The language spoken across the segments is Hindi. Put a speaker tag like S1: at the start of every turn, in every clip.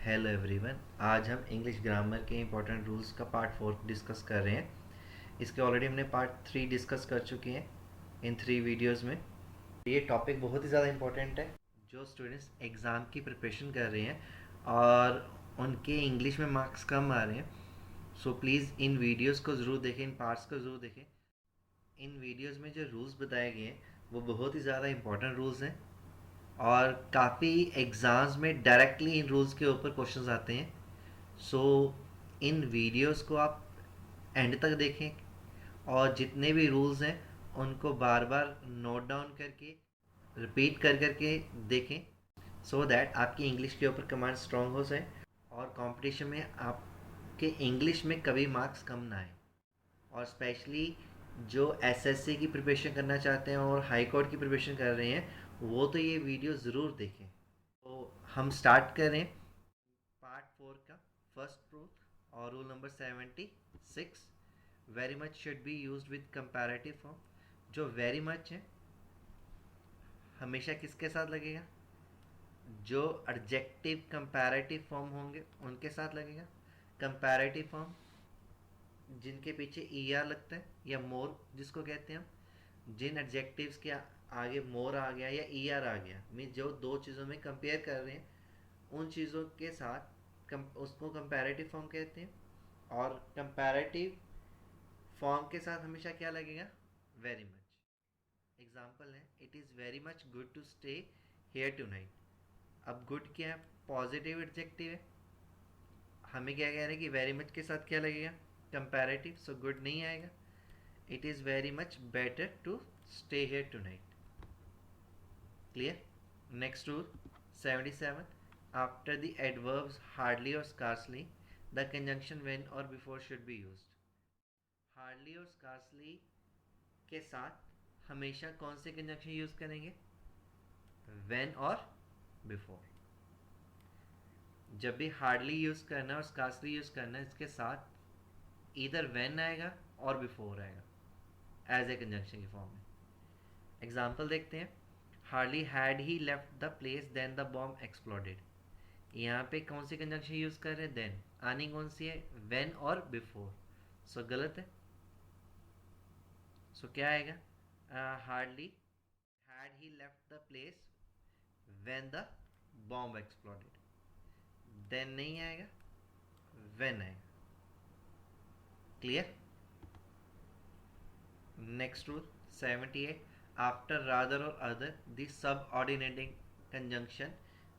S1: Hello everyone. आज हम इंग्लिश ग्रामर के इंपॉर्टेंट रूल्स का पार्ट 4 डिस्कस कर रहे हैं। इसके ऑलरेडी हमने पार्ट 3 डिस्कस कर चुके हैं इन 3 वीडियोस में। ये टॉपिक बहुत ही ज़्यादा इंपॉर्टेंट है। जो स्टूडेंट्स एग्ज़ाम की प्रिपरेशन कर रहे हैं और उनके इंग्लिश में मार्क्स कम आ रहे हैं, सो प्लीज़ इन वीडियोज़ को ज़रूर देखें, इन पार्ट्स को ज़रूर देखें। इन वीडियोज़ में जो रूल्स बताए गए हैं वो बहुत ही ज़्यादा इंपॉर्टेंट रूल्स हैं और काफ़ी एग्ज़ाम्स में डायरेक्टली इन रूल्स के ऊपर क्वेश्चंस आते हैं। सो इन वीडियोस को आप एंड तक देखें और जितने भी रूल्स हैं उनको बार बार नोट डाउन करके रिपीट कर करके देखें, सो दैट आपकी इंग्लिश के ऊपर कमांड स्ट्रांग हो जाए और कंपटीशन में आपके इंग्लिश में कभी मार्क्स कम ना आए। और स्पेशली जो एसएससी की प्रिपरेशन करना चाहते हैं और हाई कोर्ट की प्रिपरेशन कर रहे हैं वो तो ये वीडियो ज़रूर देखें। तो हम स्टार्ट करें पार्ट 4 का फर्स्ट रूल और rule number 76। Very much should be used with comparative form. जो वेरी मच है हमेशा किसके साथ लगेगा? जो एडजेक्टिव कंपैरेटिव फॉर्म होंगे उनके साथ लगेगा। कंपैरेटिव फॉर्म जिनके पीछे ई आर लगता है या मोर जिसको कहते हैं हम, जिन एडजेक्टिव्स के आगे मोर आ गया या ई आर आ गया, मीन जो दो चीज़ों में कंपेयर कर रहे हैं उन चीज़ों के साथ उसको कंपैरेटिव फॉर्म कहते हैं। और कंपैरेटिव फॉर्म के साथ हमेशा क्या लगेगा? Very much. एग्जाम्पल है, it is very much good to stay here tonight. अब गुड क्या है? पॉजिटिव एडजेक्टिव है। हमें क्या कह रहे हैं कि वेरी मच के साथ क्या लगेगा? कंपैरेटिव, सो गुड नहीं आएगा। It is very much better to stay here tonight. Clear? Next rule 77। After the adverbs hardly or scarcely, the conjunction when or before should be used. Hardly और scarcely के साथ हमेशा कौन से कंजंक्शन यूज करेंगे? when और before। जब भी हार्डली यूज करना है और स्कार्सली यूज करना है, इसके साथ इधर when आएगा और before आएगा एज ए कंजंक्शन की फॉर्म में। एग्जाम्पल देखते हैं। Hardly had he left the place then the bomb exploded. यहाँ पे कौन सी कंजंक्शन यूज कर रहे हैं? देन। आनी कौन सी है? व्हेन और बिफोर। सो गलत है। सो क्या आएगा? Hardly had he left the place when the bomb exploded. Than नहीं आएगा, व्हेन आएगा। Clear? Next rule 78। After rather और other the subordinating conjunction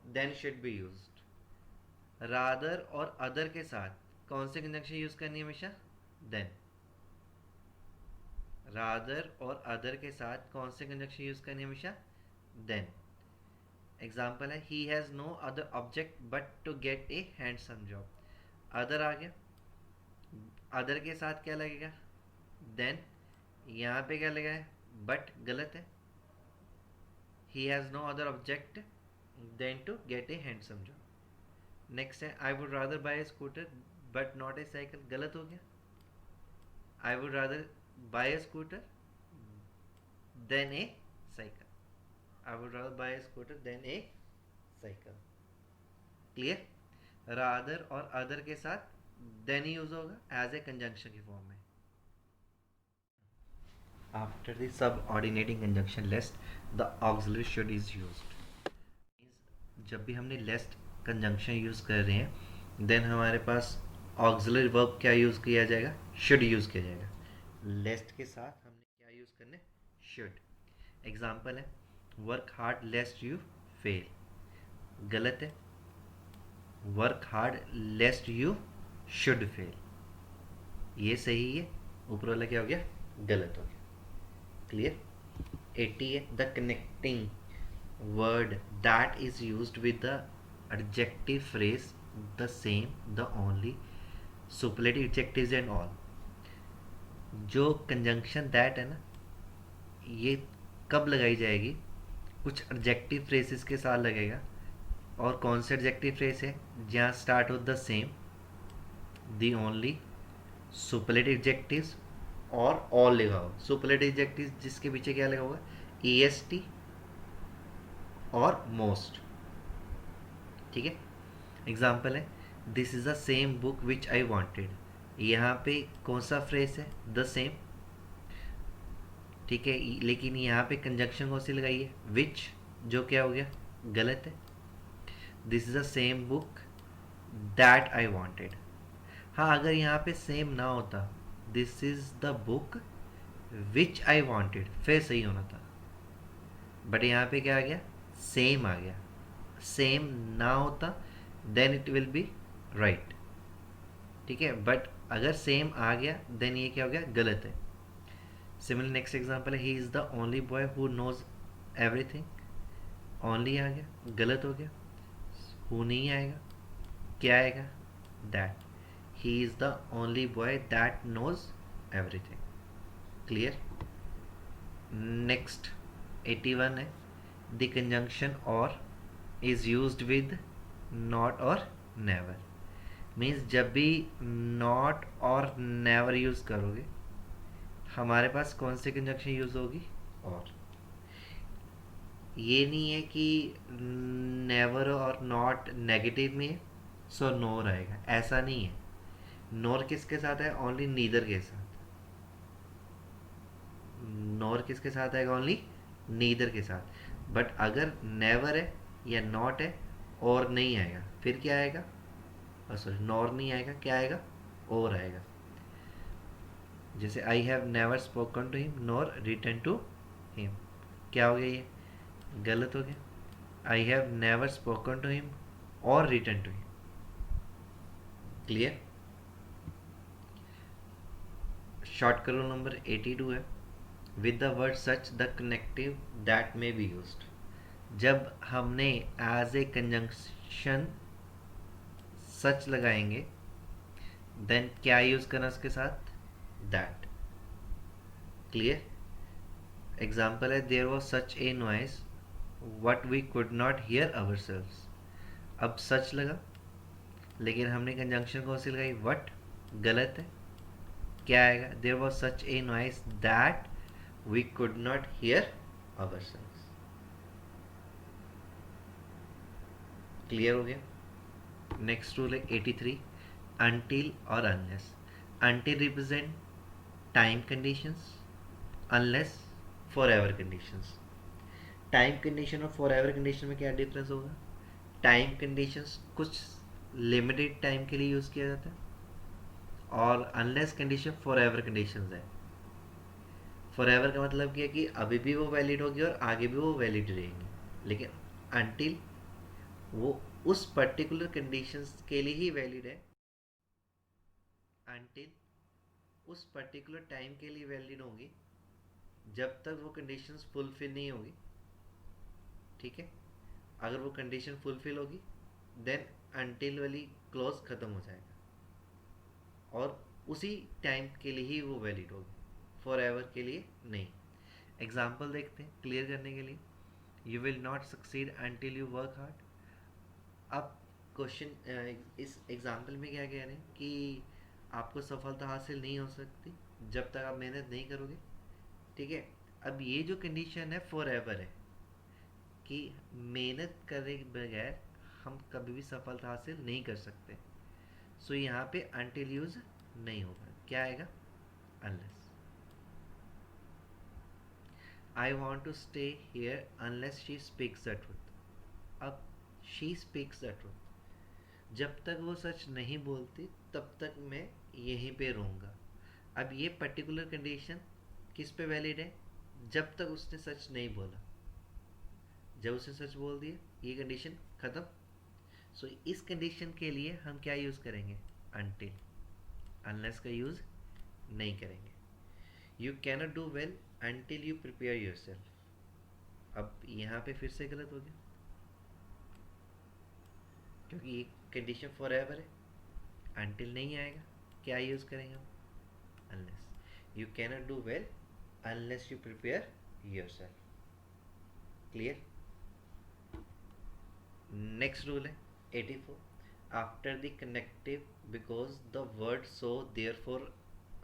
S1: than should be used. Rather और अदर के साथ कौन से कंजंक्शन यूज करनी है? हमेशा देन। रादर और अदर के साथ कौन से कंजंक्शन यूज करनी है? हमेशा देन। एग्जाम्पल है, he has no other object but to get a handsome job. Other आ गया, अदर के साथ क्या लगेगा? देन। यहाँ पे क्या लगा है? बट गलत है। He has no other object than to get a handsome job. Next है, I would rather buy a scooter but not a cycle. गलत हो गया। I would rather buy a scooter than a cycle. I would rather buy a scooter than a cycle. Clear? Rather और अदर के साथ देन ही यूज होगा एज ए कंजंक्शन की फॉर्म में। After the subordinating conjunction लेस्ट the auxiliary should is used. जब भी हमने लेस्ट कंजंक्शन यूज कर रहे हैं देन हमारे पास ऑक्सिलरी वर्ब क्या यूज किया जाएगा? शुड यूज किया जाएगा। लेस्ट के साथ हमने क्या यूज करना है? शुड। एग्जाम्पल है, वर्क हार्ड लेस्ट यू फेल। गलत है। Work hard लेस्ट you should fail, ये सही है। ऊपर वाला क्या हो गया? गलत हो गया। क्लियर? 80 है, the connecting word that is used with the adjective phrase the same the only superlative adjectives and all. जो कंजंक्शन दैट है ना, ये कब लगाई जाएगी? कुछ एडजेक्टिव फ्रेजेस के साथ लगेगा। और कौन से एडजेक्टिव फ्रेज है? जहाँ स्टार्ट हो the same, the only, superlative adjectives और ऑल लिखा हो। सुपरलेटिव एडजेक्टिव्स जिसके पीछे क्या लगा होगा? ई एस टी और मोस्ट। ठीक है? एग्जाम्पल है this is the same book which I wanted. यहाँ पे कौन सा फ्रेज है? The same. ठीक है, लेकिन यहाँ पे कंजंक्शन कौन सी लगाई है? विच, जो क्या हो गया? गलत है। This is the same book that I wanted. हाँ, अगर यहाँ पे सेम ना होता, this is the book which I wanted, फिर सही होना था। बट यहाँ पे क्या आ गया? सेम आ गया। सेम ना होता then it will be right. ठीक है, बट अगर सेम आ गया देन ये क्या हो गया? गलत है। सिमिलर नेक्स्ट एग्जांपल है he is the only boy who knows everything. Only आ गया, गलत हो गया। हु नहीं आएगा, क्या आएगा? That. He is the only boy that knows everything. Clear? Next 81 है the conjunction or is used with not or never. Means जब भी नॉट और नेवर यूज करोगे हमारे पास कौन सी कंजंक्शन यूज होगी? और। ये नहीं है कि नेवर और नॉट नेगेटिव में है सो नोर आएगा, ऐसा नहीं है। नोर किसके साथ है? ओनली नीदर के साथ। नोर किसके साथ आएगा? ओनली नीदर के साथ। बट अगर नेवर है या नॉट है और नहीं आएगा, फिर क्या आएगा? सॉरी, नॉर नहीं आएगा, क्या आएगा? और आएगा। जैसे I have never spoken to him nor return to him, क्या हो गया? ये गलत हो गया। I have never spoken to him or return to him. Clear? Short करो नंबर 82 है with the word such the connective that may be used. जब हमने एज ए कंजंक्शन सच लगाएंगे देन क्या यूज करना उसके साथ? दैट। क्लियर? एग्जाम्पल है there was such a noise what we could not hear ourselves. अब सच लगा लेकिन हमने कंजंक्शन कौन सी लगाई? वट। गलत है, क्या आएगा? There was such a noise that we could not hear ourselves. Clear हो गया? नेक्स्ट रूल है 83 अनटिल और unless. Until represent time conditions, unless forever conditions. Time condition और फॉर एवर कंडीशन में क्या डिफरेंस होगा? टाइम कंडीशंस कुछ लिमिटेड टाइम के लिए यूज़ किया जाता है और unless condition forever conditions है। फॉर एवर का मतलब क्या है कि अभी भी वो वैलिड होगी और आगे भी वो वैलिड रहेंगी, लेकिन अनटिल वो उस पर्टिकुलर कंडीशंस के लिए ही वैलिड है। अनटिल उस पर्टिकुलर टाइम के लिए वैलिड होंगी जब तक वो कंडीशंस फुलफिल नहीं होगी। ठीक है, अगर वो कंडीशन फुलफिल होगी देन अनटिल वाली क्लॉज ख़त्म हो जाएगा और उसी टाइम के लिए ही वो वैलिड होगी, फॉर एवर के लिए नहीं। एग्जाम्पल देखते हैं क्लियर करने के लिए। You will not succeed until you work hard. अब क्वेश्चन इस एग्जाम्पल में क्या कह रहे हैं कि आपको सफलता हासिल नहीं हो सकती जब तक आप मेहनत नहीं करोगे। ठीक है, अब ये जो कंडीशन है फॉर एवर है कि मेहनत करे बगैर हम कभी भी सफलता हासिल नहीं कर सकते। सो यहाँ पे अनटिल यूज नहीं होगा, क्या आएगा? Unless. I want to stay here unless she speaks the truth. अब शी स्पीक्स द ट्रूथ, जब तक वो सच नहीं बोलती तब तक मैं यहीं पे रहूँगा। अब ये पर्टिकुलर कंडीशन किस पे वैलिड है? जब तक उसने सच नहीं बोला। जब उसने सच बोल दिया ये कंडीशन ख़त्म। सो इस कंडीशन के लिए हम क्या यूज़ करेंगे? अनटिल। अनलेस का यूज़ नहीं करेंगे। You cannot do well until you prepare your self. अब यहाँ पे फिर से गलत हो गया क्योंकि ये कंडीशन फॉर एवर है, अनटिल नहीं आएगा, क्या यूज़ करेंगे हम? Unless. You cannot do well unless you prepare your self. Clear? Next rule है 84 after the connective because the word so therefore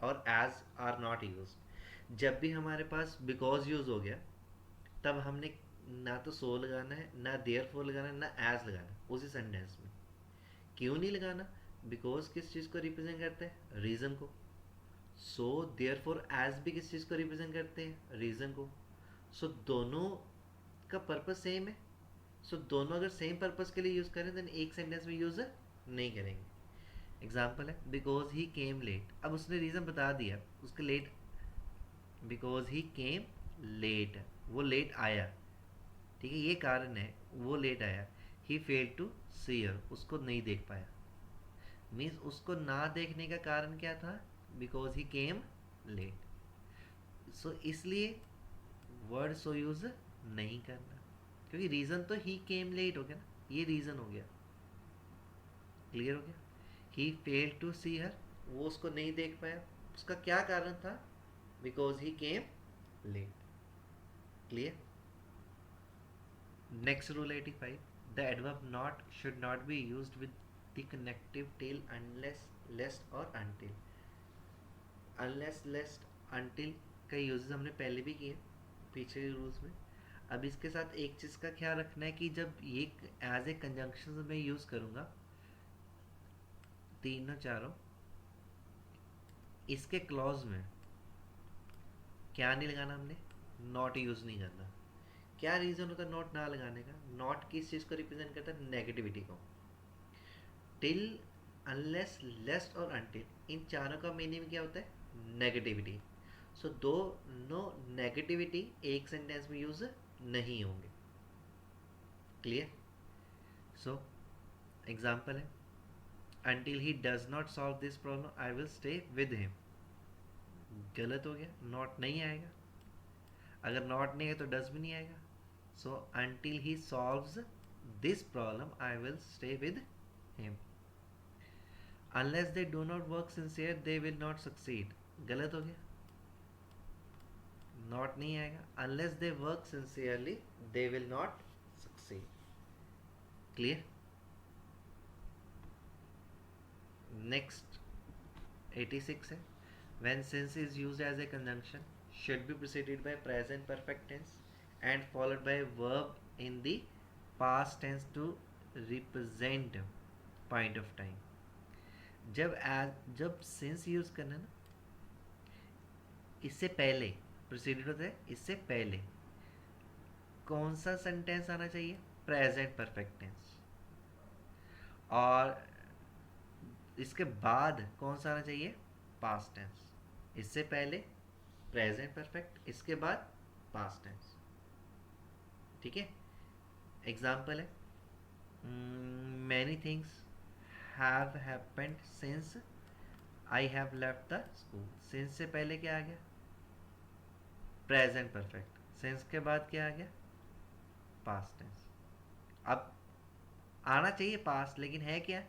S1: और एज आर नॉट यूज। जब भी हमारे पास बिकॉज यूज हो गया तब हमने ना तो सो लगाना है, ना देयरफॉर लगाना है, ना एज लगाना है उसी सेंटेंस में। क्यों नहीं लगाना? बिकॉज किस चीज़ को रिप्रेजेंट करते हैं? रीज़न को। सो देयर फॉर एज भी किस चीज़ को रिप्रेजेंट करते हैं? रीज़न को। सो दोनों का पर्पस सेम है। सो दोनों अगर सेम पर्पस के लिए यूज़ करें देन एक सेंटेंस में यूज़ नहीं करेंगे। एग्जाम्पल है बिकॉज ही केम लेट। अब उसने रीज़न बता दिया उसके late, because he came late, वो लेट आया, ठीक है, ये कारण है वो लेट आया। ही फेल टू सी हर, उसको नहीं देख पाया। मीन्स उसको ना देखने का कारण क्या था? Because he came late. सो इसलिए वर्ड सो यूज नहीं करना, क्योंकि रीज़न तो ही केम लेट हो गया ना, ये रीज़न हो गया। क्लियर हो गया? ही फेल टू सी हर, वो उसको नहीं देख पाया, उसका क्या कारण था? Because he came late. Clear? Next rule 85, the adverb not should not be used with the connective till unless lest और अनटिल। अनलेस लेस्ट अनटिल का यूजेस हमने पहले भी किए पीछे के रूल्स में। अब इसके साथ एक चीज़ का ख्याल रखना है कि जब ये एज ए कंजंक्शन में यूज़ करूँगा तीनों चारों, इसके क्लॉज में क्या नहीं लगाना हमने? नॉट यूज़ नहीं करना। क्या रीज़न होता है नॉट ना लगाने का? नॉट किस चीज़ को रिप्रेजेंट करता है? नेगेटिविटी को। टिल, अनलेस, लेस्ट और अनटिल, इन चारों का मीनिंग क्या होता है? नेगेटिविटी। सो दो नो नेगेटिविटी एक सेंटेंस में यूज नहीं होंगे। क्लियर? सो एग्जाम्पल है until he does not solve this problem I will stay with him. गलत हो गया, नॉट नहीं आएगा। अगर नॉट नहीं है तो डज भी नहीं आएगा। So until he solves this problem I will stay with him. Unless they do not work sincere they will not succeed. गलत हो गया, नॉट नहीं आएगा। Unless they work sincerely they will not succeed. Clear? Next 86 है when since is used as a conjunction should be preceded by present perfect tense and followed by a verb in the past tense to represent point of time। जब since यूज करना ना, इससे पहले प्रोसीडेड होता है, इससे पहले कौन सा सेंटेंस आना चाहिए? Present perfect tense. और इसके बाद कौन सा आना चाहिए? Past tense. इससे पहले प्रेजेंट परफेक्ट, इसके बाद पास्ट टेंस। ठीक है? एग्जाम्पल है many things have happened since I have left the school. Since से पहले क्या आ गया? Present perfect. सिंस के बाद क्या आ गया? Past tense. अब आना चाहिए पास्ट, लेकिन है क्या?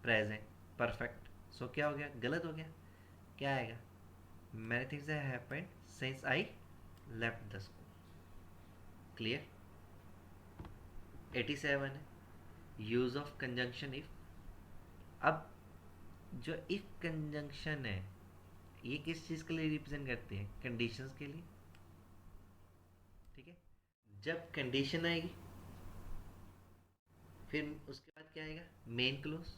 S1: Present perfect. सो क्या हो गया? गलत हो गया। क्या आएगा? Many things have happened since I left the school. Clear? 87 है यूज ऑफ कंजंक्शन इफ। अब जो इफ कंजंक्शन है ये किस चीज के लिए रिप्रेजेंट करते हैं? कंडीशंस के लिए। ठीक है? जब कंडीशन आएगी फिर उसके बाद क्या आएगा? Main close.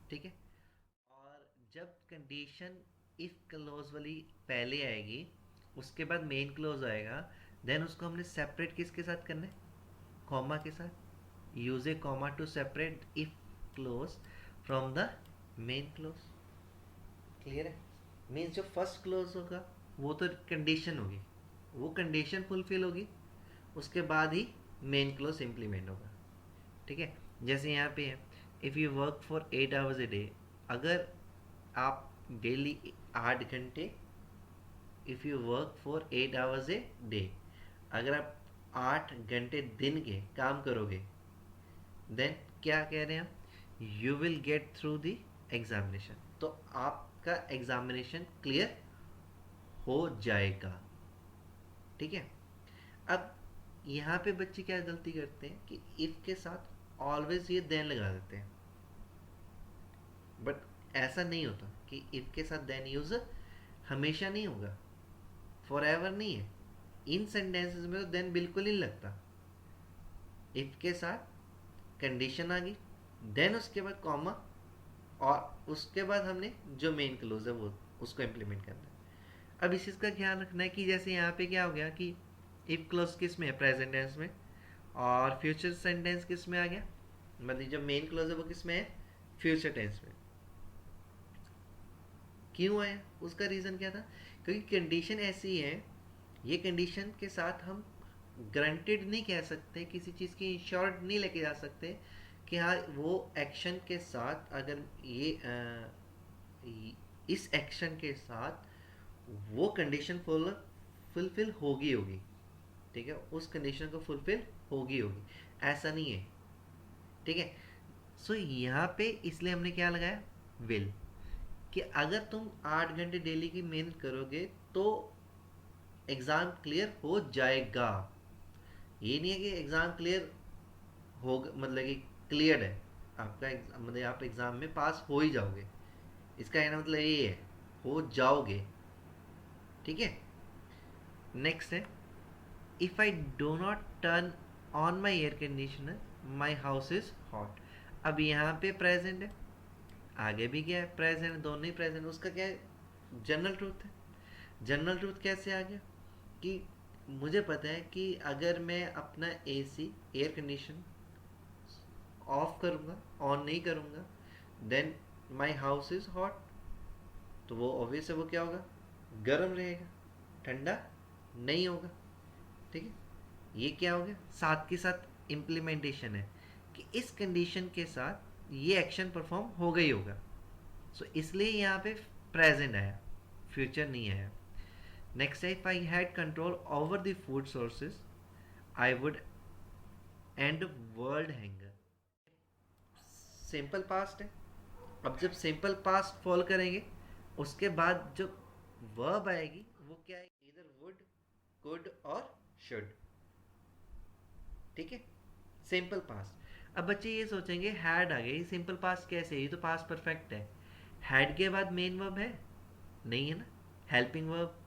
S1: ठीक है? और जब कंडीशन इफ क्लोज वाली पहले आएगी उसके बाद मेन क्लोज आएगा, देन उसको हमने सेपरेट किसके साथ करना है? कॉमा के साथ। Use A comma two separate if close from the main close. Clear है? मीन्स जो फर्स्ट क्लोज होगा वो तो कंडीशन होगी, वो कंडीशन फुलफिल होगी, उसके बाद ही मेन क्लोज इम्प्लीमेंट होगा। ठीक है? जैसे यहाँ पे है if you work for 8 hours a day. अगर आप डेली 8 घंटे, if you work for 8 hours a day, अगर आप 8 घंटे दिन के काम करोगे, देन क्या कह रहे हैं हम? You will get through the examination. तो आपका एग्जामिनेशन क्लियर हो जाएगा। ठीक है? अब यहाँ पे बच्चे क्या गलती करते हैं कि इफ के साथ ऑलवेज ये देन लगा देते हैं, बट ऐसा नहीं होता कि इफ के साथ देन यूज हमेशा नहीं होगा, फॉर एवर नहीं है। इन सेंटेंसेस में तो देन बिल्कुल नहीं लगता। इफ के साथ कंडीशन आ गई देन उसके बाद कॉमा, और उसके बाद हमने जो मेन क्लोज है वो उसको इम्प्लीमेंट करना है। अब इस चीज़ का ध्यान रखना है कि जैसे यहाँ पे क्या हो गया कि इफ क्लोज किस में है, प्रेजेंट टेंस में, और फ्यूचर सेंटेंस किस में आ गया, मतलब जो मेन क्लोज है वो किस में है, फ्यूचर टेंस में। क्यों आया, उसका रीज़न क्या था, क्योंकि कंडीशन ऐसी है, ये कंडीशन के साथ हम ग्रांटेड नहीं कह सकते, किसी चीज़ की इंश्योर्ड नहीं लेके जा सकते कि हाँ वो एक्शन के साथ अगर इस एक्शन के साथ वो कंडीशन फुलफिल होगी होगी, ठीक है, उस कंडीशन को फुलफिल होगी होगी, ऐसा नहीं है, ठीक है। सो यहाँ पे इसलिए हमने क्या लगाया, विल, कि अगर तुम 8 घंटे डेली की मेहनत करोगे तो एग्ज़ाम क्लियर हो जाएगा। ये नहीं है कि एग्ज़ाम क्लियर होगा मतलब कि क्लियर है आपका एग्जाम, मतलब आप एग्ज़ाम में पास हो ही जाओगे, इसका कहना मतलब ये है, हो जाओगे, ठीक है। नेक्स्ट है, if I do not turn on my air conditioner my house is hot. अब यहाँ पे प्रेजेंट है, आगे भी क्या है, प्रेजेंट, दोनों ही प्रेजेंट, उसका क्या है, जनरल ट्रूथ है। जनरल ट्रूथ कैसे आ गया कि मुझे पता है कि अगर मैं अपना एसी, एयर कंडीशन ऑफ करूँगा, ऑन नहीं करूँगा, then my house is hot, तो वो ऑब्वियस है वो क्या होगा, गर्म रहेगा, ठंडा नहीं होगा, ठीक है। ये क्या हो गया, साथ के साथ इम्प्लीमेंटेशन है कि इस कंडीशन के साथ ये एक्शन परफॉर्म हो गई होगा। सो इसलिए यहाँ पे प्रेजेंट आया, फ्यूचर नहीं आया। नेक्स्ट है, if I had control over the food sources I would and world hanger. Simple past है, अब जब सिंपल पास्ट फॉल करेंगे उसके बाद जो वर्ब आएगी वो क्या है, इधर वुड, कुड और शुड, ठीक है, सिंपल पास्ट। अब बच्चे ये सोचेंगे हैड आ गई, सिंपल पास्ट कैसे, ये तो पास्ट परफेक्ट है, हैड के बाद मेन वर्ब है, नहीं है ना, हेल्पिंग वर्ब,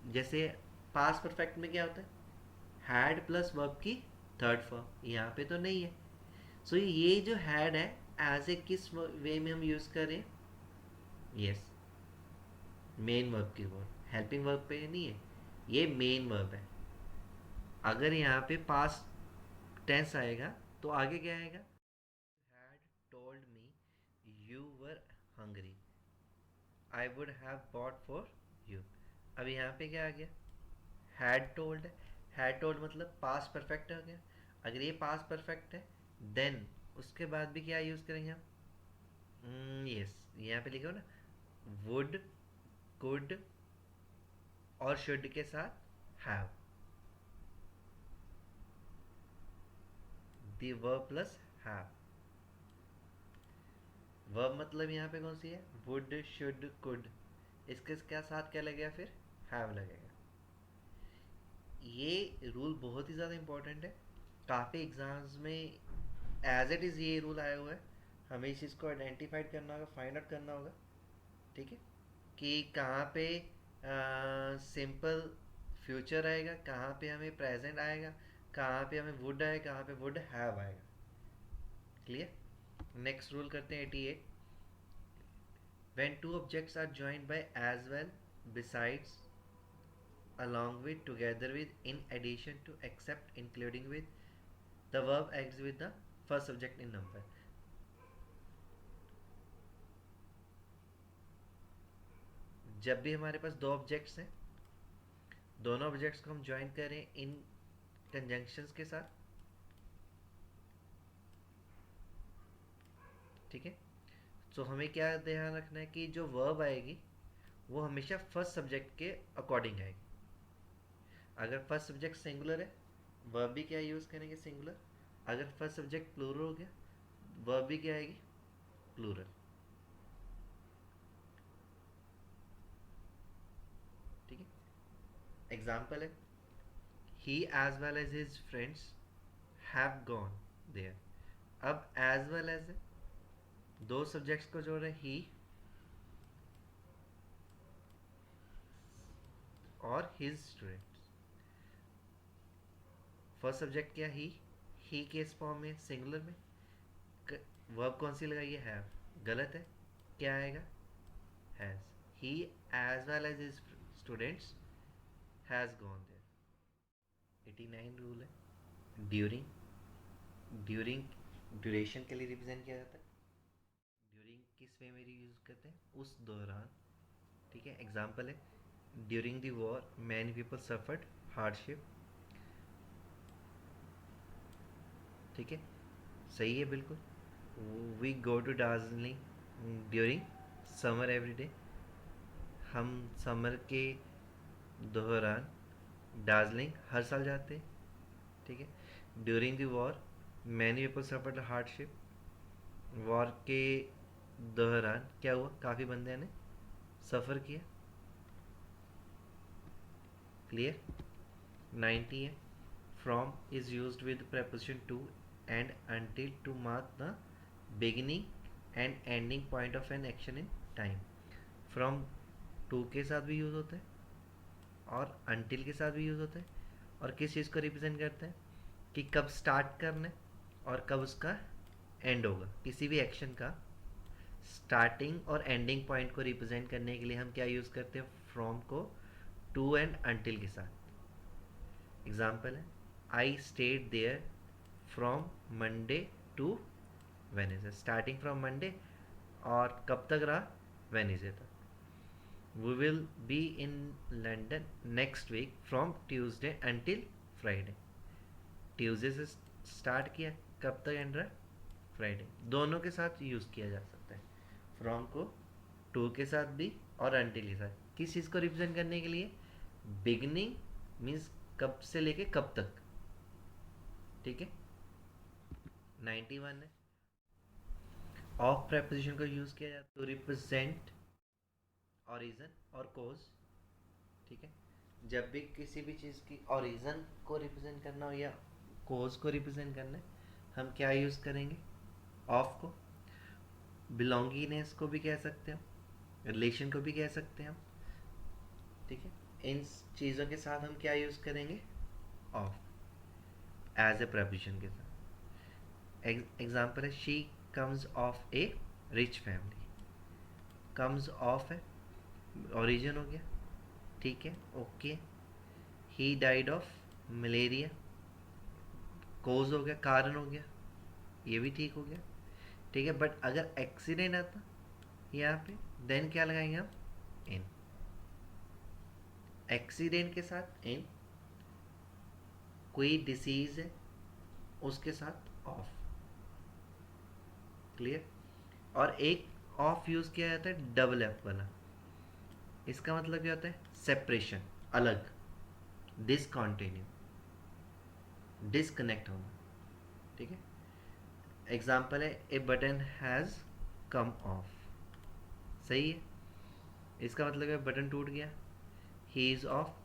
S1: जैसे पास्ट परफेक्ट में क्या होता है, हैड प्लस वर्ब की थर्ड फॉर्म, यहाँ पे तो नहीं है। सो ये जो हैड है एज ए किस वे में हम यूज करें, यस, मेन वर्ब की वर्ब, हेल्पिंग वर्ब पे नहीं है, ये मेन वर्ब है। अगर यहाँ पे पास्ट टेंस आएगा तो आगे क्या आएगा, had told me you were hungry I would have bought for you. अब यहाँ पे क्या आ गया, हैड टोल्ड है, हैड टोल्ड मतलब पास्ट परफेक्ट आ गया। अगर ये पास्ट परफेक्ट है देन उसके बाद भी क्या यूज करेंगे हम, यस, यहाँ पे लिखो ना, वुड, कुड और शुड के साथ have, the verb plus have. Verb मतलब यहाँ पे कौन सी है, वुड, शुड, कुड, इसके क्या साथ क्या लगेगा फिर, हैव लगेगा। ये रूल बहुत ही ज़्यादा इंपॉर्टेंट है, काफ़ी एग्जाम्स में एज इट इज़ ये रूल आया हुआ है, हमें इस चीज़ को आइडेंटिफाइड करना होगा, फाइंड आउट करना होगा, ठीक है, कि कहाँ पे सिंपल फ्यूचर आएगा, कहाँ पे हमें प्रेजेंट आएगा, कहाँ पे हमें वुड आएगा, कहाँ पे वुड हैव आएगा, क्लियर। नेक्स्ट रूल करते हैं 88, when two objects are joined by as well, besides, along with, together with, in addition to, except, including with, the verb acts with the first subject in number। जब भी हमारे पास दो ऑब्जेक्ट्स हैं, दोनों ऑब्जेक्ट्स को हम ज्वाइन करें इन कंजंक्शंस के साथ, ठीक है, तो हमें क्या ध्यान रखना है कि जो वर्ब आएगी वो हमेशा फर्स्ट सब्जेक्ट के अकॉर्डिंग आएगी। अगर फर्स्ट सब्जेक्ट सिंगुलर है वर्ब भी क्या यूज़ करेंगे, सिंगुलर। अगर फर्स्ट सब्जेक्ट प्लूरल हो गया वर्ब भी क्या आएगी, प्लूरल, ठीक है। एग्जाम्पल है, he as well as his friends have gone there. अब एज वेल एज है, दो सब्जेक्ट्स को जोड़ रहे हैं, ही और हिज स्टूडेंट्स। फर्स्ट सब्जेक्ट क्या, ही केस फॉर्म में सिंगुलर में, वर्ब कौन सी लगाइए, हैव, गलत है, क्या आएगा, has. He as well as his students has gone there. 89 rule है, ड्यूरिंग। ड्यूरिंग ड्यूरेशन के लिए रिप्रेजेंट किया जाता है। ड्यूरिंग किस वे में यूज़ करते हैं, उस दौरान। ठीक है, एग्जाम्पल है during the war many people suffered hardship. ठीक है, सही है बिल्कुल। We go to Darjeeling during summer every day. हम समर के दौरान दार्जिलिंग हर साल जाते हैं। ठीक है, during the war many people suffered hardship. War के दौरान क्या हुआ, काफ़ी बंदे ने सफ़र किया। क्लियर। 90 है, from is used with preposition to and until to mark the beginning and ending point of an action in time. From to के साथ भी यूज़ होता है और until के साथ भी यूज़ होता है, और किस चीज़ को रिप्रेजेंट करते हैं कि कब स्टार्ट करना है और कब उसका एंड होगा। किसी भी एक्शन का स्टार्टिंग और एंडिंग पॉइंट को रिप्रेजेंट करने के लिए हम क्या यूज़ करते हैं, फ्रॉम को टू एंड until के साथ। एग्जाम्पल है I stayed there from Monday to Wednesday. Starting from Monday और कब तक रहा, वेनेसडे तक। We will be in London next week from Tuesday until Friday. Tuesday से स्टार्ट किया, कब तक एंड रहा, फ्राइडे। दोनों के साथ यूज़ किया जा सकता है, फ्रॉम को टू के साथ भी और अंटिल के साथ। किस चीज़ को रिप्रेजेंट करने के लिए, बिगनिंग मीन्स कब से लेके कब तक। ठीक है। 91 है, ऑफ प्रेपोजिशन को यूज किया जाता है टू रिप्रेजेंट ओरिजिन और कोज। ठीक है, जब भी किसी भी चीज़ की ओरिजिन को रिप्रेजेंट करना हो या कोज को रिप्रेजेंट करना है, हम क्या यूज करेंगे, ऑफ को। बिलोंगिंगनेस को भी कह सकते हैं, रिलेशन को भी कह सकते हैं हम। ठीक है, इन चीज़ों के साथ हम क्या यूज करेंगे, ऑफ, एज ए प्रेपोजिशन के साथ। एग्जाम्पल है she comes of a rich family. Comes of है, ओरिजिन हो गया। ठीक है, okay. He died of malaria, cause हो गया, कारण हो गया, ये भी ठीक हो गया। ठीक है, बट अगर एक्सीडेंट आता यहाँ पे, देन क्या लगाएंगे हम, इन। एक्सीडेंट के साथ इन, कोई डिसीज है उसके साथ ऑफ। क्लियर। और एक ऑफ यूज किया जाता है डबल एफ वाला। इसका मतलब क्या होता है, सेपरेशन, अलग, डिसकंटिन्यू, डिसकनेक्ट होना। ठीक है, एग्जाम्पल है ए बटन हैज़ कम ऑफ। सही है, इसका मतलब है बटन टूट गया। He is of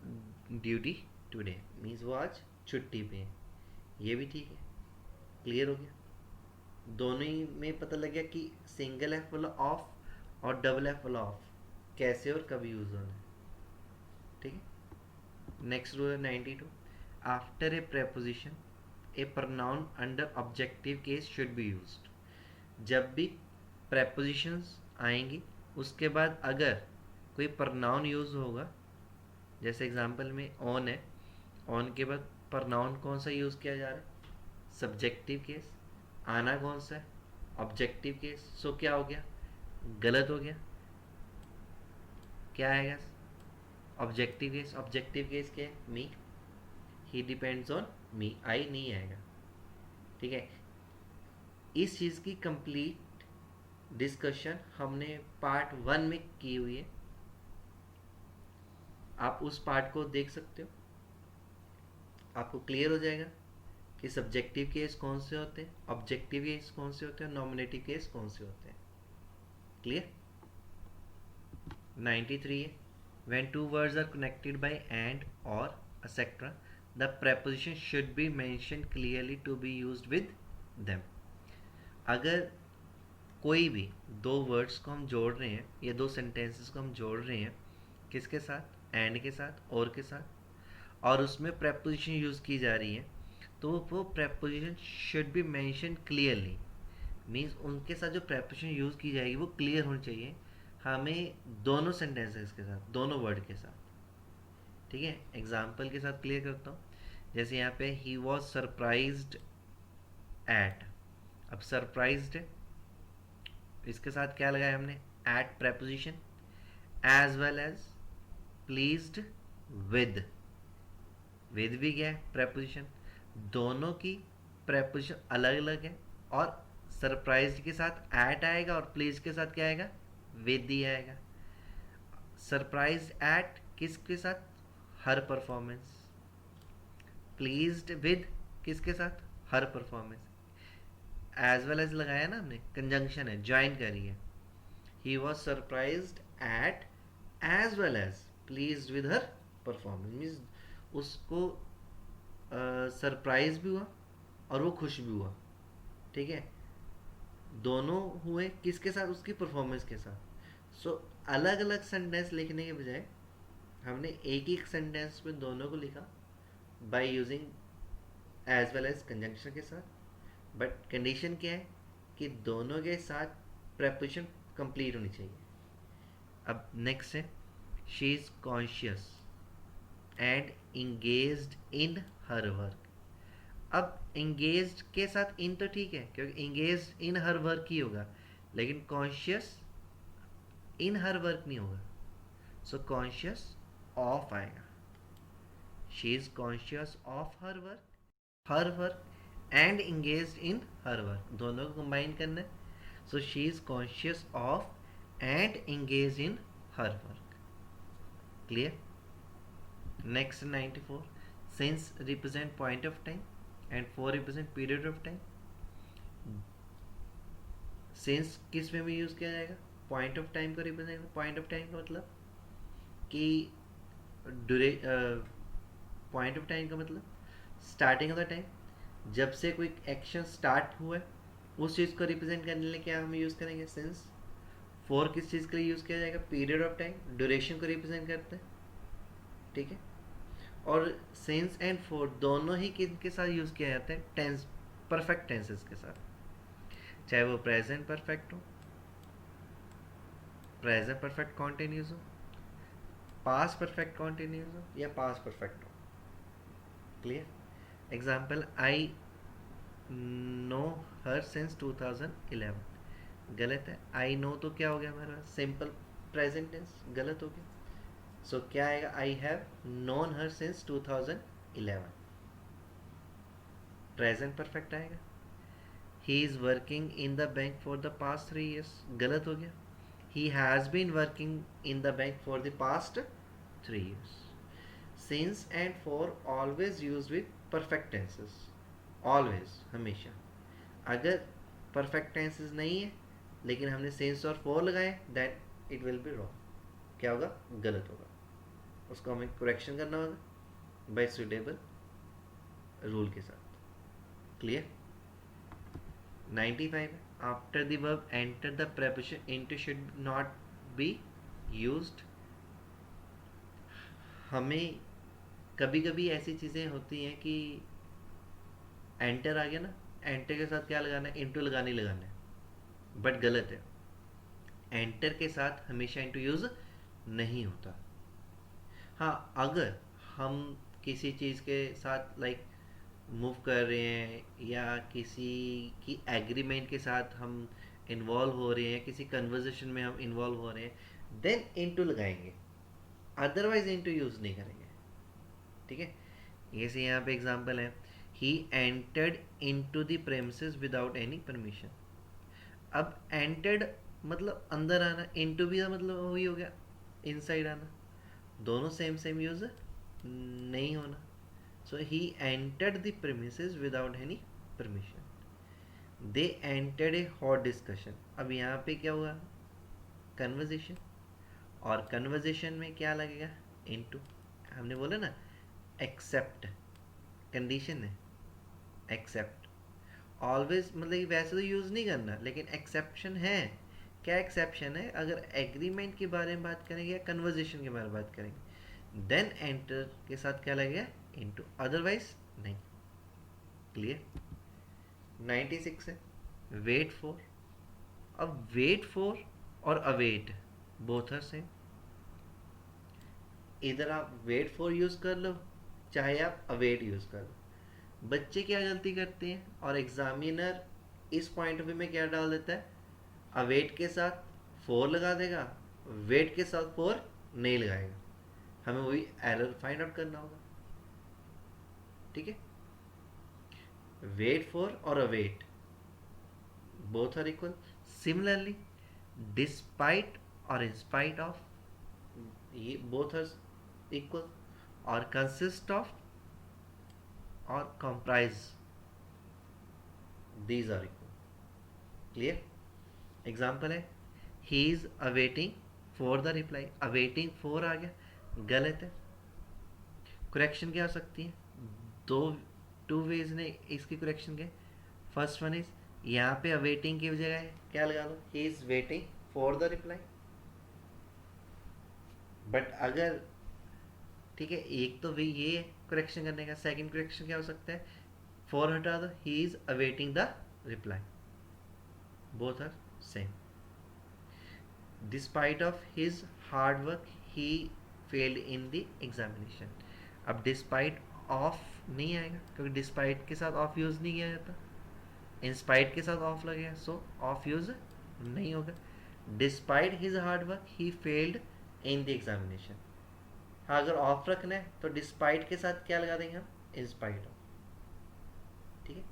S1: duty today, means वो आज छुट्टी पे है, ये भी ठीक है। क्लियर हो गया, दोनों ही में पता लग गया कि सिंगल एफ वाला ऑफ और डबल एफ वाला ऑफ कैसे और कब यूज़ होना है। ठीक है, नेक्स्ट रूल है 92, after a preposition A pronoun under objective case should be used. जब भी प्रेपोजिशंस आएंगी उसके बाद अगर कोई pronoun यूज होगा, जैसे एग्जांपल में ऑन है, ऑन के बाद pronoun कौन सा यूज़ किया जा रहा है, सब्जेक्टिव केस। आना कौन सा है, ऑब्जेक्टिव केस। सो क्या हो गया, गलत हो गया, क्या आएगा, ऑब्जेक्टिव केस। ऑब्जेक्टिव केस क्या है, मी। ही डिपेंड्स ऑन मी, आई नहीं आएगा। ठीक है, इस चीज़ की कंप्लीट डिस्कशन हमने पार्ट 1 में की हुई है, आप उस पार्ट को देख सकते हो। आपको क्लियर हो जाएगा कि सब्जेक्टिव केस कौन से होते हैं, ऑब्जेक्टिव केस कौन से होते हैं, नॉमिनेटिव केस कौन से होते हैं। क्लियर। 93 है, when two words are connected by and or etc the preposition should be mentioned clearly to be used with them। अगर कोई भी दो वर्ड्स को हम जोड़ रहे हैं या दो सेंटेंसेस को हम जोड़ रहे हैं, किसके साथ, एंड के साथ, और के साथ, और उसमें प्रेपोजिशन यूज़ की जा रही है, तो वो preposition should be mention clearly. Means उनके साथ जो प्रेपोजिशन यूज़ की जाएगी वो क्लियर होनी चाहिए हमें दोनों सेंटेंसेस के साथ, दोनों वर्ड के साथ। ठीक है, एग्जाम्पल के साथ क्लियर करता हूँ। जैसे यहाँ पे ही वॉज सरप्राइज्ड एट, अब सरप्राइज्ड इसके साथ क्या लगाया हमने, at preposition, as well as pleased with, with भी क्या है प्रेपोजिशन, दोनों की प्रेपोजिशन अलग अलग है, और सरप्राइज्ड के साथ एट आएगा और प्लीज के साथ क्या आएगा, विद ही आएगा। सरप्राइज्ड एट किसके साथ, हर परफॉर्मेंस, प्लीज्ड विद किसके साथ, her performance. As well as लगाया ना हमने, कंजंक्शन है, ज्वाइन करी है। He was surprised at as well as pleased with her performance, means उसको सरप्राइज भी हुआ और वो खुश भी हुआ। ठीक है, दोनों हुए किसके साथ, उसकी परफॉर्मेंस के साथ। सो अलग अलग सेंटेंस लिखने के बजाय हमने एक ही सेंटेंस में दोनों को लिखा by using as well as conjunction के साथ। बट कंडीशन क्या है कि दोनों के साथ प्रेपोजिशन कंप्लीट होनी चाहिए। अब नेक्स्ट है, she is conscious and engaged in her work. अब इंगेज्ड के साथ इन तो ठीक है, क्योंकि इंगेज्ड इन हर वर्क ही होगा, लेकिन कॉन्शियस इन हर वर्क नहीं होगा। सो कॉन्शियस ऑफ आएगा, she is conscious of her work and engaged in her work, दोनों को कंबाइन करना है। So she is conscious of and engage in her work. Clear. Next 94, since represent point of time and for represent period of time। since किस वे में यूज किया जाएगा, पॉइंट ऑफ टाइम को रिप्रेजेंट, पॉइंट ऑफ टाइम का मतलब कि पॉइंट ऑफ टाइम का मतलब स्टार्टिंग ऑफ द टाइम, जब से कोई एक्शन स्टार्ट हुआ है उस चीज़ को रिप्रेजेंट करने के लिए क्या हम यूज़ करेंगे, सिंस। फॉर किस चीज़ के लिए यूज़ किया जाएगा, पीरियड ऑफ टाइम, ड्यूरेशन को रिप्रेजेंट करते हैं। ठीक है, और सिंस एंड फॉर दोनों ही किसके साथ यूज़ किया जाता है, टेंस, परफेक्ट टेंसेस के साथ, चाहे वो प्रेजेंट परफेक्ट हो, प्रेजेंट परफेक्ट कॉन्टिन्यूस हो, पास्ट परफेक्ट कॉन्टिन्यूस हो, या पास्ट परफेक्ट हो। Clear. Example, I know her since 2011, गलत है। आई नो तो क्या हो गया हमारा, सिंपल प्रेजेंट टेंस, गलत हो गया। सो क्या आएगा, I have known her since 2011, present perfect आएगा। He is working in the bank for the past 3 years, गलत हो गया। He has been working in the bank for the past 3 years। Since and for always use with perfect tenses, always, हमेशा। अगर परफेक्ट टेंसेस नहीं है लेकिन हमने सिंस और फॉर लगाए, that it will be wrong, क्या होगा, गलत होगा। उसको हमें करेक्शन करना होगा बाय सुटेबल रूल के साथ। Clear. 95, after the verb enter the preposition into should not be used. हमें कभी कभी ऐसी चीज़ें होती हैं कि एंटर आ गया ना, एंटर के साथ क्या लगाना है, इंटू लगाना ही लगाना है, बट गलत है। एंटर के साथ हमेशा इंटू यूज़ नहीं होता। हाँ, अगर हम किसी चीज़ के साथ लाइक मूव कर रहे हैं या किसी की एग्रीमेंट के साथ हम इन्वॉल्व हो रहे हैं, किसी कन्वर्जेशन में हम इन्वॉल्व हो रहे हैं, देन इनटू लगाएंगे, अदरवाइज इनटू यूज़ नहीं करेंगे। ठीक है, जैसे यहाँ पे एग्जांपल है, he entered into the premises without any permission. अब एंटर्ड मतलब अंदर आना, इनटू भी मतलब वही हो गया इनसाइड आना, दोनों सेम सेम यूज नहीं होना। So he entered the premises without any permission. They entered a hot discussion. अब यहाँ पे क्या हुआ, कन्वर्जेशन, और कन्वर्जेशन में क्या लगेगा, इनटू। हमने बोला ना एक्सेप्ट, कंडीशन है एक्सेप्ट, ऑलवेज मतलब कि वैसे तो यूज़ नहीं करना, लेकिन एक्सेप्शन है। क्या एक्सेप्शन है, अगर एग्रीमेंट के बारे में बात करेंगे या कन्वर्जेशन के बारे में बात करेंगे, देन एंटर के साथ क्या लगेगा, इनटू, अदरवाइज नहीं। क्लियर। 96 है, वेट फॉर। अब वेट फॉर और अवेट बोथ आर सेम। इधर आप वेट फॉर यूज़ कर लो, चाहे आप अवेट यूज़ कर लो। बच्चे क्या गलती करते हैं और एग्जामिनर इस पॉइंट ऑफ व्यू में क्या डाल देता है, अवेट के साथ फोर लगा देगा, वेट के साथ फोर नहीं लगाएगा। हमें वही एरर फाइंड आउट करना होगा। ठीक है, वेट फॉर और await both are equal. Similarly, despite or in spite of, ये both are equal. और consist of or comprise, these are equal. Clear? Example है, he is awaiting for the reply. awaiting for आ गया, गलत है। करेक्शन क्या हो सकती है, दो टू वेज ने इसकी करेक्शन के। फर्स्ट वन इज, यहाँ पे अवेटिंग की जगह क्या लगा लो, he is waiting for the reply. But अगर, ठीक है, एक तो भी ये करेक्शन करने का, सेकंड करेक्शन क्या हो सकता है, फॉर हटा दो, he is awaiting the reply, both are same. Despite of his hard work he failed in the examination. अब डिस्पाइट ऑफ नहीं आएगा क्योंकि डिस्पाइट के साथ ऑफ यूज नहीं किया जाता, इंस्पाइट के साथ ऑफ लगेगा, सो ऑफ यूज नहीं होगा। Despite his hard work he failed in the examination. हाँ, अगर ऑफ रखना है तो डिस्पाइट के साथ क्या लगा देंगे हम, इंस्पाइट ऑफ। ठीक है,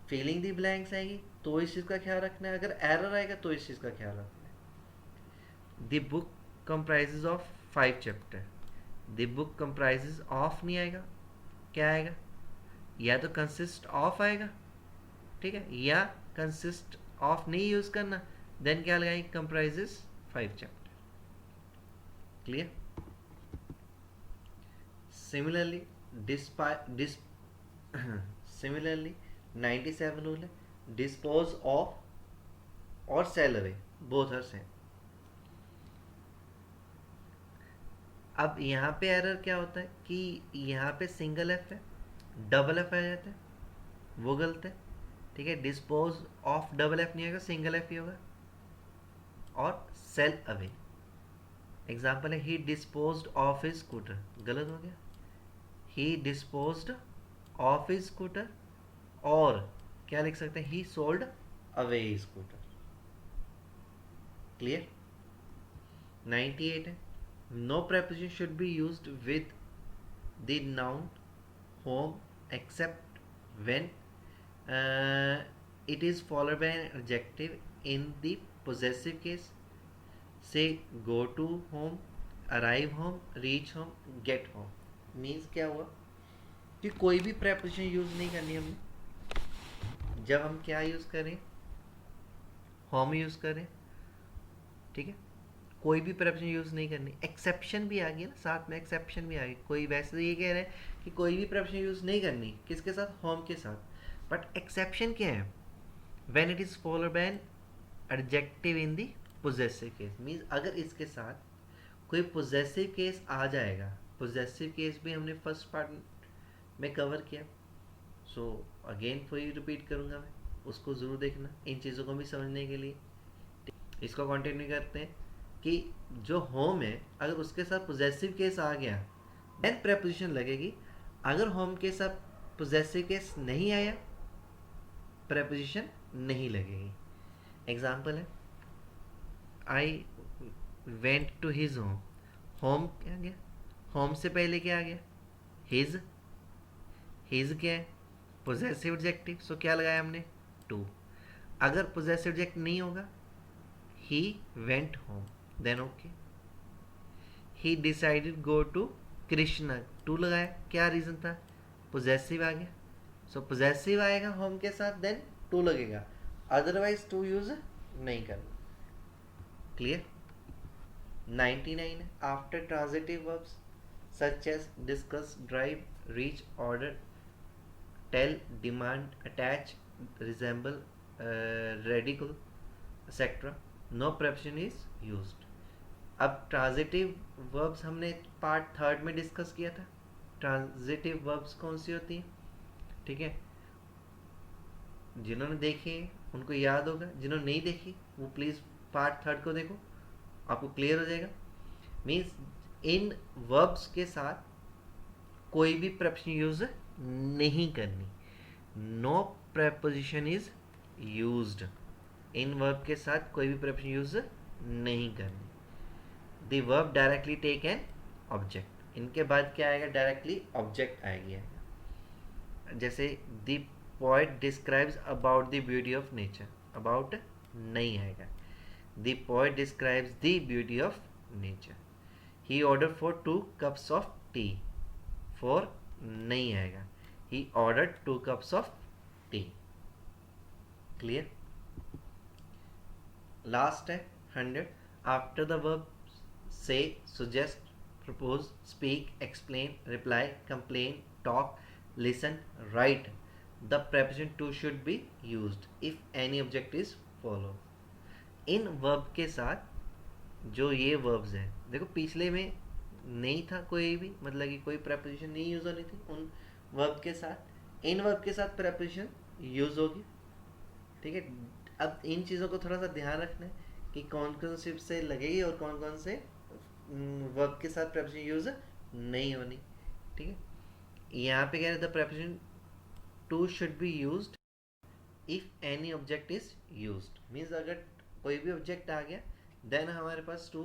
S1: फिलिंग दी ब्लैंक्स आएगी तो इस चीज़ का ख्याल रखना है, अगर एरर आएगा तो इस चीज़ का ख्याल रखना है। The book comprises of 5 chapter. The book comprises of नहीं आएगा, क्या आएगा, या तो कंसिस्ट ऑफ आएगा, ठीक है, या कंसिस्ट ऑफ नहीं यूज करना, देन क्या लगाएंगे, comprises 5 chapter. Clear? Similarly similarly 97 rule है, डिस्पोज ऑफ और sell away both are same. अब यहाँ पे एरर क्या होता है कि यहाँ पे सिंगल एफ है, डबल एफ आ जाता है, वो गलत है। ठीक है, डिस्पोज ऑफ डबल एफ नहीं आएगा, सिंगल एफ ही होगा। और सेल अवे, एग्जाम्पल है, ही डिस्पोज्ड ऑफ हिज स्कूटर, गलत हो गया, ही डिस्पोज्ड ऑफ हिज स्कूटर, और क्या लिख सकते हैं, ही sold away his scooter. Clear? 98 है, no preposition should be used with the noun home except when it is followed by an adjective in the possessive case. Say go to home, arrive home, reach home, get home. Means क्या हुआ कि कोई भी preposition यूज नहीं करनी हमने। जब हम क्या यूज करें, home यूज करें, ठीक है, कोई भी प्रेपोजिशन यूज़ नहीं करनी। एक्सेप्शन भी आ गई ना, साथ में एक्सेप्शन भी आ गई। कोई वैसे तो ये कह रहे हैं कि कोई भी प्रेपोजिशन यूज़ नहीं करनी, किसके साथ, होम के साथ। बट एक्सेप्शन क्या है, when it is followed by an adjective in the possessive case. Means अगर इसके साथ कोई पोजेसिव केस आ जाएगा, पोजेसिव केस भी हमने फर्स्ट पार्ट में कवर किया, सो अगेन वही रिपीट करूँगा मैं, उसको ज़रूर देखना इन चीज़ों को भी समझने के लिए। इसको कंटिन्यू करते हैं कि जो होम है, अगर उसके साथ पोजेसिव केस आ गया देन प्रेपोजिशन लगेगी। अगर होम के साथ पोजेसिव केस नहीं आया, प्रेपोजिशन नहीं लगेगी। एग्जाम्पल है, I went to his home. Home क्या आ गया, होम से पहले क्या आ गया, हिज। हिज क्या है, पोजेसिव एडजेक्टिव, सो क्या लगाया हमने, टू। अगर पोजेसिव एडजेक्टिव नहीं होगा, he went home, then okay. he decided go to Krishna, to लगाया, क्या रीजन था, पोजेसिव आ गया, सो पोजेसिव आएगा होम के साथ, देन टू लगेगा, अदरवाइज टू यूज नहीं करना। क्लियर? 99 है, after transitive verbs such as discuss, drive, reach, order, tell, demand, attach, resemble, radical, etcetera, no preposition is used. अब ट्रांजिटिव वर्ब्स हमने पार्ट 3 में डिस्कस किया था। ट्रांजिटिव वर्ब्स कौन सी होती हैं, ठीक है, जिन्होंने देखे उनको याद होगा, जिन्होंने नहीं देखी वो प्लीज़ पार्ट थर्ड को देखो, आपको क्लियर हो जाएगा। मीन्स इन वर्ब्स के साथ कोई भी preposition यूज नहीं करनी, नो preposition इज यूज्ड। इन वर्ब के साथ कोई भी preposition यूज नहीं करनी। The verb directly take an object, इनके बाद क्या आएगा, डायरेक्टली ऑब्जेक्ट आएगी। जैसे the poet describes about the beauty of nature, about नहीं आएगा। The poet describes the beauty of nature. He order for 2 cups of tea, for नहीं आएगा। He order 2 cups of tea. Clear. Last है 100। आफ्टर द वर्ब से, suggest, propose, speak, explain, reply, complain, talk, listen, write, the preposition to should be used if any object is followed। In verb के साथ जो ये वर्ब्स हैं, देखो पिछले में नहीं था कोई भी, मतलब कि कोई preposition नहीं यूज होनी थी उन वर्ब के साथ। इन वर्ब के साथ preposition यूज होगी। ठीक है, अब इन चीज़ों को थोड़ा सा ध्यान रखना है कि कौन कौन से लगेगी और कौन कौन से वर्ब के साथ preposition यूज नहीं होनी। ठीक है, यहाँ पे कह रहे थे preposition to should be used if any object is used, means अगर कोई भी ऑब्जेक्ट आ गया देन हमारे पास टू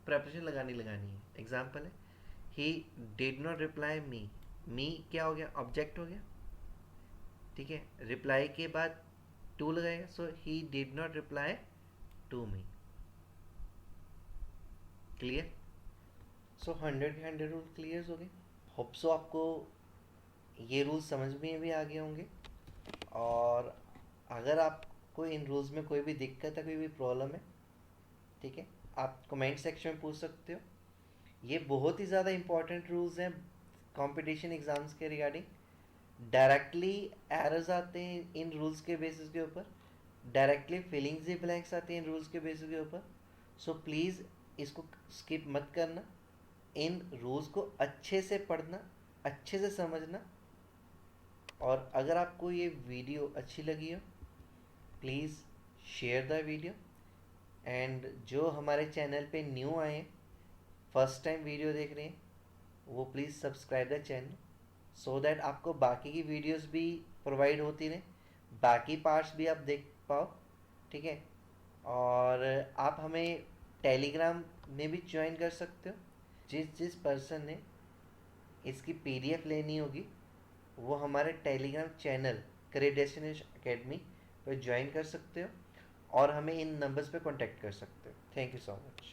S1: preposition लगानी है। एग्जाम्पल है, he did not reply me, me क्या हो गया, ऑब्जेक्ट हो गया। ठीक है, रिप्लाई के बाद टू लगाएगा, so he did not reply to me। Clear. So 100 के 100 रूल क्लियर हो गए। होप सो आपको ये रूल्स समझ में भी आ गए होंगे। और अगर आपको इन रूल्स में कोई भी दिक्कत है, कोई भी प्रॉब्लम है, ठीक है, आप कमेंट सेक्शन में पूछ सकते हो। ये बहुत ही ज़्यादा इंपॉर्टेंट रूल्स हैं कंपटीशन एग्जाम्स के रिगार्डिंग। डायरेक्टली एरर्स आते हैं इन रूल्स के बेसिस के ऊपर, डायरेक्टली फिलिंग्स दी ब्लैंक्स आते हैं इन रूल्स के बेसिस के ऊपर। सो प्लीज़ इसको स्किप मत करना, इन रूल्स को अच्छे से पढ़ना, अच्छे से समझना। और अगर आपको ये वीडियो अच्छी लगी हो please share the video. And जो हमारे चैनल पे न्यू आए हैं, फर्स्ट टाइम वीडियो देख रहे हैं, वो please subscribe the channel, so that आपको बाकी की वीडियोस भी प्रोवाइड होती रहें, बाकी पार्ट्स भी आप देख पाओ। ठीक है, और आप हमें टेलीग्राम में भी ज्वाइन कर सकते हो। जिस पर्सन ने इसकी पीडीएफ लेनी होगी वो हमारे Telegram channel career destination academy पर ज्वाइन कर सकते हो और हमें इन नंबर्स पे कांटेक्ट कर सकते हो। Thank you so much.